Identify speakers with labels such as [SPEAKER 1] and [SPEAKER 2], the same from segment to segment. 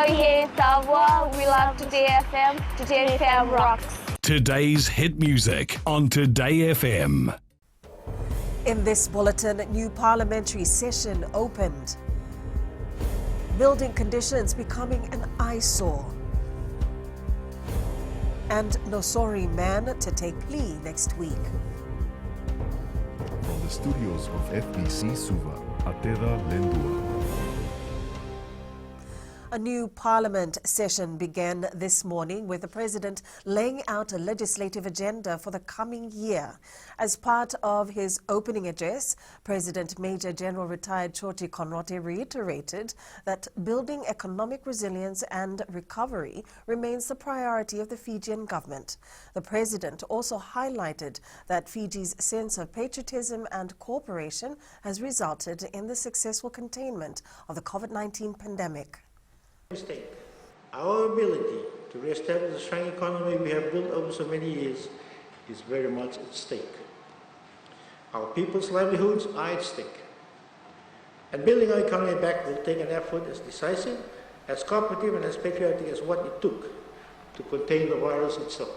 [SPEAKER 1] yeah, savoir, we love Today FM. Today FM rocks.
[SPEAKER 2] Today's hit music on Today FM.
[SPEAKER 3] In this bulletin, new parliamentary session opened. Building conditions becoming an eyesore. And Nosori man to take plea next week.
[SPEAKER 4] From the studios of FBC Suva, Ateda Lendua.
[SPEAKER 3] A new parliament session began this morning with the president laying out a legislative agenda for the coming year. As part of his opening address, President Major General retired Choti Konrote reiterated that building economic resilience and recovery remains the priority of the Fijian government. The president also highlighted that Fiji's sense of patriotism and cooperation has resulted in the successful containment of the COVID-19 pandemic.
[SPEAKER 5] Mistake. Our ability to re-establish the strong economy we have built over so many years is very much at stake. Our people's livelihoods are at stake. And building our economy back will take an effort as decisive, as cooperative and as patriotic as what it took to contain the virus itself.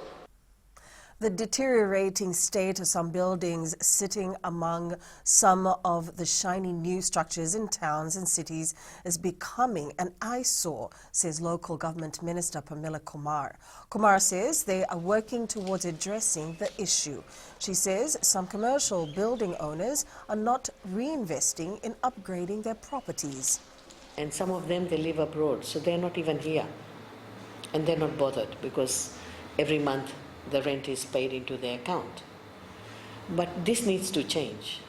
[SPEAKER 3] The deteriorating state of some buildings sitting among some of the shiny new structures in towns and cities is becoming an eyesore, says local government minister Pamela Kumar. Kumar says they are working towards addressing the issue. She says some commercial building owners are not reinvesting in upgrading their properties.
[SPEAKER 6] And some of them, they live abroad, so they're not even here. And they're not bothered because every month the rent is paid into their account. But this needs to change.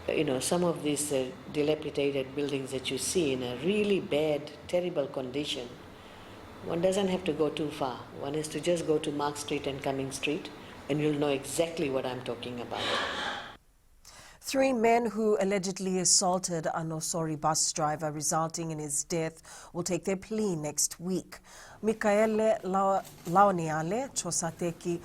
[SPEAKER 6] You know, some of these dilapidated buildings that you see in a really bad, terrible condition, one doesn't have to go too far. One has to just go to Mark Street and Cumming Street, and you'll know exactly what I'm talking about.
[SPEAKER 3] 3 men who allegedly assaulted a Nosori bus driver, resulting in his death, will take their plea next week. Mikaele Laoniale, Chosateki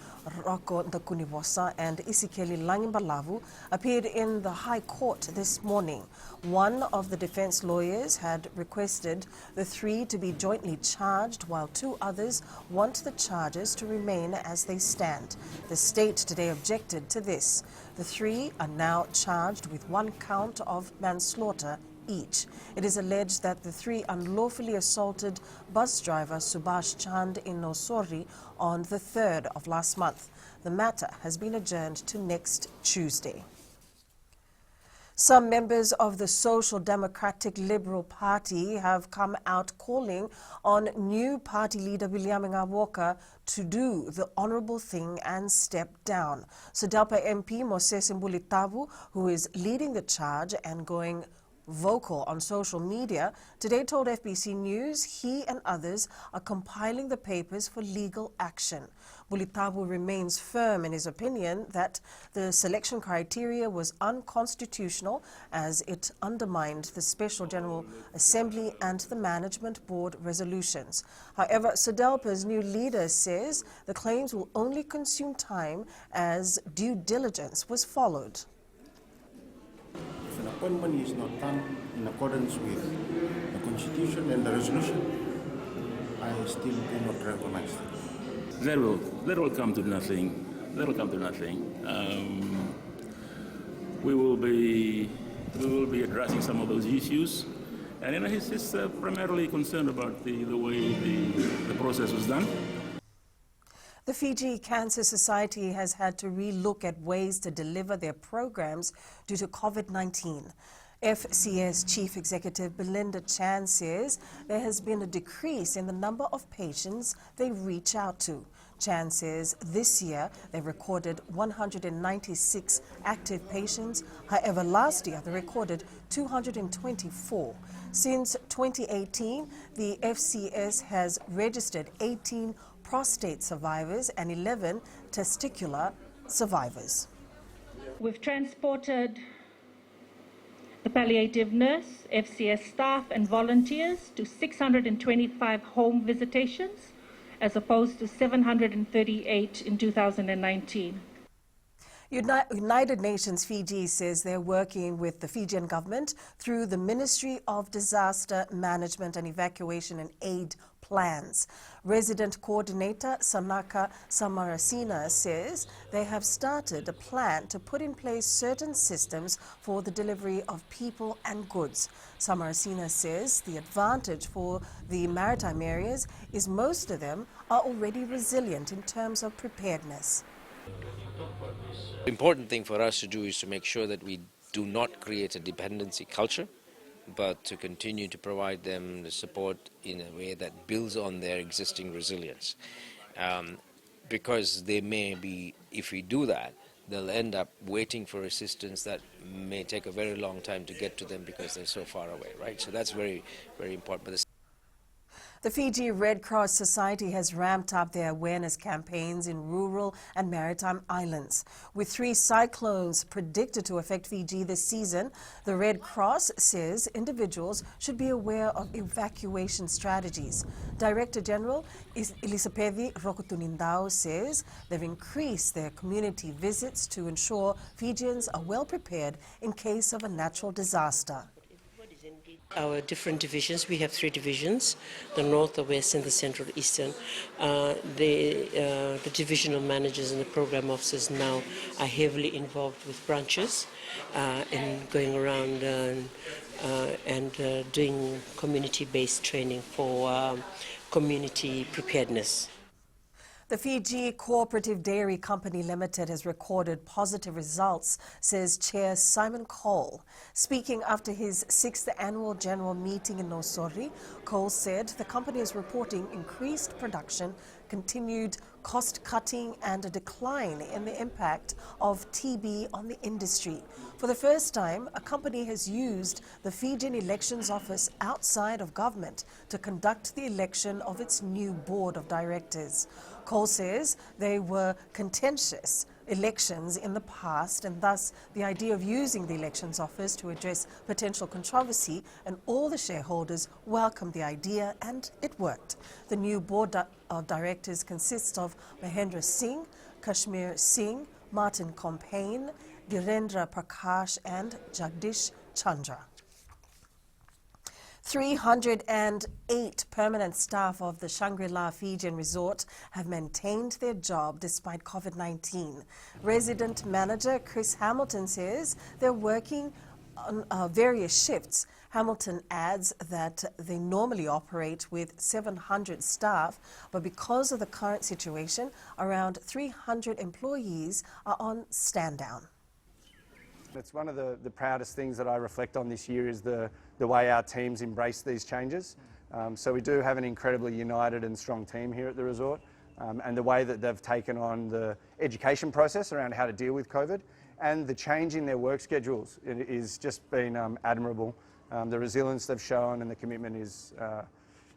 [SPEAKER 3] Roko Ndakunivosa, and Isikeli Langimbalavu appeared in the High Court this morning. One of the defense lawyers had requested the 3 to be jointly charged, while 2 others want the charges to remain as they stand. The state today objected to this. The 3 are now charged with 1 count of manslaughter each. It is alleged that the 3 unlawfully assaulted bus driver Subhash Chand in Nosori on the 3rd of last month. The matter has been adjourned to next Tuesday. Some members of the Social Democratic Liberal Party have come out calling on new party leader William Ngawauka to do the honourable thing and step down. SODELPA MP Moses Mbulitavu, who is leading the charge and going vocal on social media, today told FBC News he and others are compiling the papers for legal action. Bulitabu remains firm in his opinion that the selection criteria was unconstitutional as it undermined the Special General Assembly and the Management Board resolutions. However, SODELPA's new leader says the claims will only consume time as due diligence was followed.
[SPEAKER 7] If an appointment is not done in accordance with the Constitution and the resolution, I still do not recognize it.
[SPEAKER 8] That will come to nothing. That will come to nothing. We will be addressing some of those issues, and he's primarily concerned about the way the process was done.
[SPEAKER 3] The Fiji Cancer Society has had to re-look at ways to deliver their programs due to COVID-19. FCS Chief Executive Belinda Chan says there has been a decrease in the number of patients they reach out to. Chan says this year they recorded 196 active patients. However, last year they recorded 224. Since 2018, the FCS has registered 18 prostate survivors and 11 testicular survivors.
[SPEAKER 9] We've transported the palliative nurse, FCS staff and volunteers to 625 home visitations as opposed to 738 in 2019.
[SPEAKER 3] United Nations Fiji says they're working with the Fijian government through the Ministry of Disaster Management and Evacuation and Aid plans. Resident Coordinator Sanaka Samarasina says they have started a plan to put in place certain systems for the delivery of people and goods. Samarasina says the advantage for the maritime areas is most of them are already resilient in terms of preparedness.
[SPEAKER 10] The important thing for us to do is to make sure that we do not create a dependency culture, but to continue to provide them the support in a way that builds on their existing resilience. Because they may be, if we do that, they'll end up waiting for assistance that may take a very long time to get to them because they're so far away, right? So that's very, very important. But
[SPEAKER 3] the Fiji Red Cross Society has ramped up their awareness campaigns in rural and maritime islands. With 3 cyclones predicted to affect Fiji this season, the Red Cross says individuals should be aware of evacuation strategies. Director General Elisapethi Rokutunindao says they've increased their community visits to ensure Fijians are well prepared in case of a natural disaster.
[SPEAKER 11] Our different divisions, we have 3 divisions, the North, the West and the Central Eastern. The divisional managers and the program officers now are heavily involved with branches in going around and doing community-based training for community preparedness.
[SPEAKER 3] The Fiji Cooperative Dairy Company Limited has recorded positive results, says Chair Simon Cole. Speaking after his 6th annual general meeting in Nosori, Cole said the company is reporting increased production, continued cost-cutting and a decline in the impact of TB on the industry. For the first time, a company has used the Fijian Elections Office outside of government to conduct the election of its new board of directors. Cole says they were contentious elections in the past, and thus the idea of using the Elections Office to address potential controversy, and all the shareholders welcomed the idea and it worked. The new board of directors consists of Mahendra Singh, Kashmir Singh, Martin Compain, Dhirendra Prakash and Jagdish Chandra. 308 permanent staff of the Shangri-La Fijian Resort have maintained their job despite COVID-19. Resident manager Chris Hamilton says they're working on various shifts. Hamilton adds that they normally operate with 700 staff, but because of the current situation, around 300 employees are on stand-down.
[SPEAKER 12] It's one of the proudest things that I reflect on this year is the way our teams embrace these changes. So we do have an incredibly united and strong team here at the resort, and the way that they've taken on the education process around how to deal with COVID and the change in their work schedules is just been admirable. The resilience they've shown and the commitment is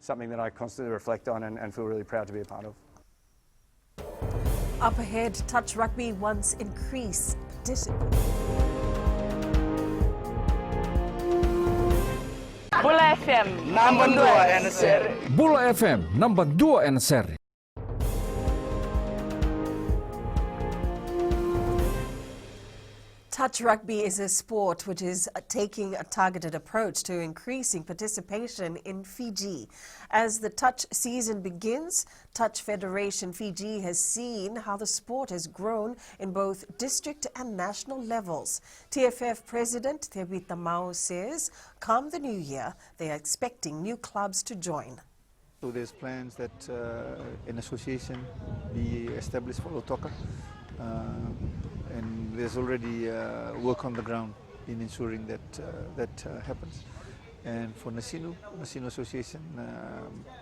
[SPEAKER 12] something that I constantly reflect on and feel really proud to be a part of.
[SPEAKER 3] Up ahead, touch rugby wants increased participation.
[SPEAKER 1] Bula FM number 2 NSR.
[SPEAKER 13] Bula FM number 2 NSR.
[SPEAKER 3] Touch rugby is a sport which is taking a targeted approach to increasing participation in Fiji. As the touch season begins, Touch Federation Fiji has seen how the sport has grown in both district and national levels. TFF President Tebita Mao says, come the new year, they are expecting new clubs to join.
[SPEAKER 14] So there's plans that an association be established for Otoka. And there's already work on the ground in ensuring that that happens. And for Nasinu Association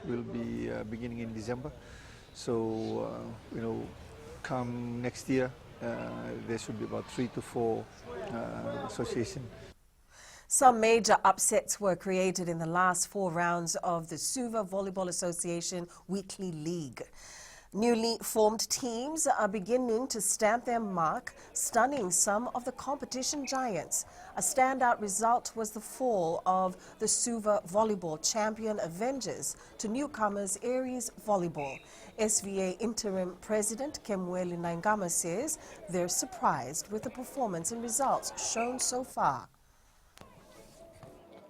[SPEAKER 14] will be beginning in December. So, come next year, there should be about 3 to 4 associations.
[SPEAKER 3] Some major upsets were created in the last 4 rounds of the Suva Volleyball Association Weekly League. Newly formed teams are beginning to stamp their mark, stunning some of the competition giants. A standout result was the fall of the Suva volleyball champion Avengers to newcomers Aries Volleyball. SVA Interim President Kemweli Naingama says they're surprised with the performance and results shown so far.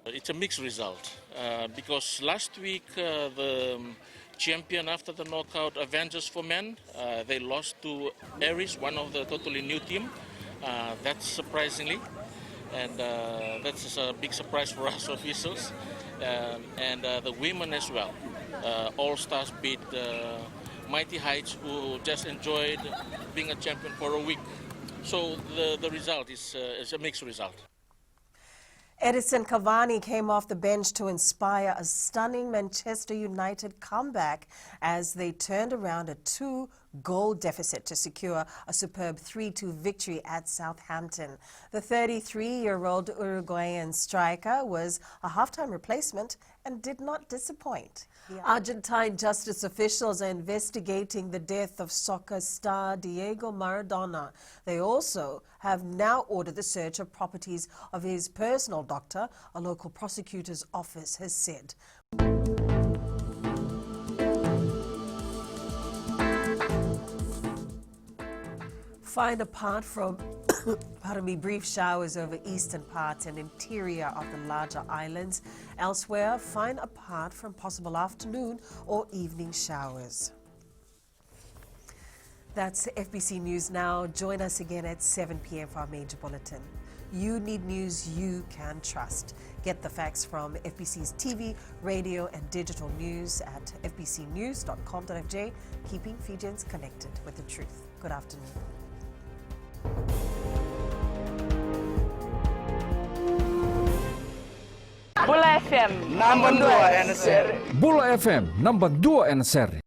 [SPEAKER 15] It's a mixed result because last week the champion after the knockout Avengers for men, they lost to Aries, one of the totally new team. That's surprisingly, and that's a big surprise for us officials. And the women as well. All Stars beat Mighty Heights, who just enjoyed being a champion for a week. So the result is a mixed result.
[SPEAKER 3] Edison Cavani came off the bench to inspire a stunning Manchester United comeback as they turned around a 2-goal deficit to secure a superb 3-2 victory at Southampton. The 33-year-old Uruguayan striker was a halftime replacement and did not disappoint. Argentine justice officials are investigating the death of soccer star Diego Maradona. They also have now ordered the search of properties of his personal doctor, a local prosecutor's office has said. Find apart from brief showers over eastern parts and interior of the larger islands. Elsewhere, fine apart from possible afternoon or evening showers. That's FBC News Now. Join us again at 7 p.m. for our major bulletin. You need news you can trust. Get the facts from FBC's TV, radio and digital news at fbcnews.com.fj, keeping Fijians connected with the truth. Good afternoon.
[SPEAKER 1] Bula FM
[SPEAKER 13] Bula FM number 2 en seri.